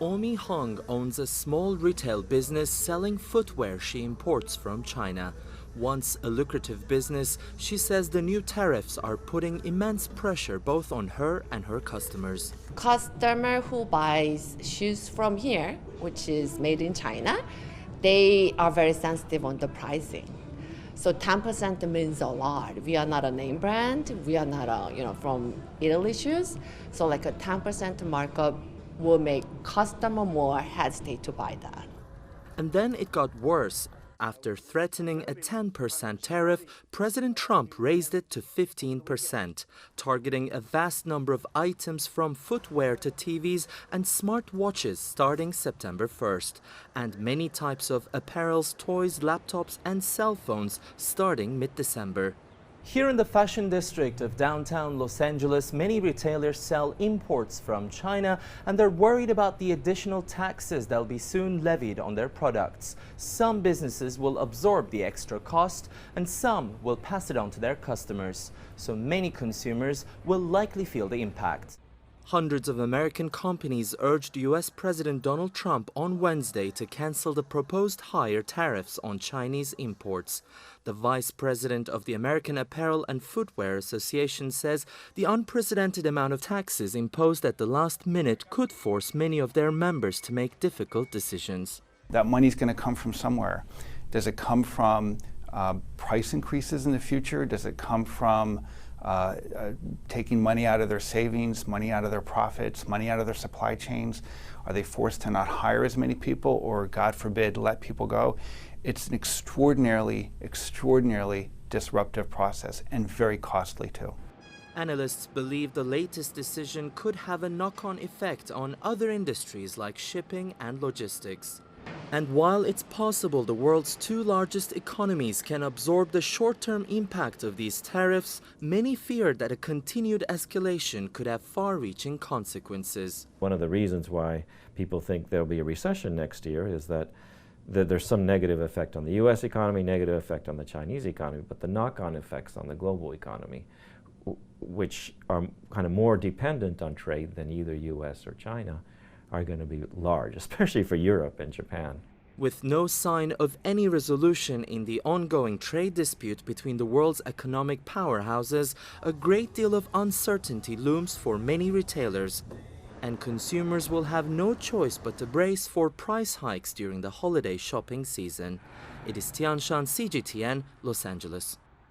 Omi Hong owns a small retail business selling footwear she imports from China. Once a lucrative business, she says the new tariffs are putting immense pressure both on her and her customers. Customer who buys shoes from here, which is made in China, they are very sensitive on the pricing. So 10% means a lot. We are not a name brand. We are not from Italy shoes. So like a 10% markup will make customer more hesitate to buy that. And then it got worse. After threatening a 10% tariff, President Trump raised it to 15%, targeting a vast number of items from footwear to TVs and smartwatches starting September 1st, and many types of apparels, toys, laptops, and cell phones starting mid-December. Here in the fashion district of downtown Los Angeles, many retailers sell imports from China, and they're worried about the additional taxes that'll be soon levied on their products. Some businesses will absorb the extra cost, and some will pass it on to their customers. So many consumers will likely feel the impact. Hundreds of American companies urged U.S. President Donald Trump on Wednesday to cancel the proposed higher tariffs on Chinese imports. The vice president of the American Apparel and Footwear Association says the unprecedented amount of taxes imposed at the last minute could force many of their members to make difficult decisions. That money's going to come from somewhere. Does it come from price increases in the future? Does it come from taking money out of their savings, money out of their profits, money out of their supply chains? Are they forced to not hire as many people or, God forbid, let people go? It's an extraordinarily disruptive process and very costly too. Analysts believe the latest decision could have a knock-on effect on other industries like shipping and logistics. And while it's possible the world's two largest economies can absorb the short-term impact of these tariffs, many fear that a continued escalation could have far-reaching consequences. One of the reasons why people think there'll be a recession next year is that there's some negative effect on the U.S. economy, negative effect on the Chinese economy, but the knock-on effects on the global economy, which are kind of more dependent on trade than either U.S. or China, are going to be large, especially for Europe and Japan. With no sign of any resolution in the ongoing trade dispute between the world's economic powerhouses, a great deal of uncertainty looms for many retailers, and consumers will have no choice but to brace for price hikes during the holiday shopping season. It is Tianshan, CGTN, Los Angeles.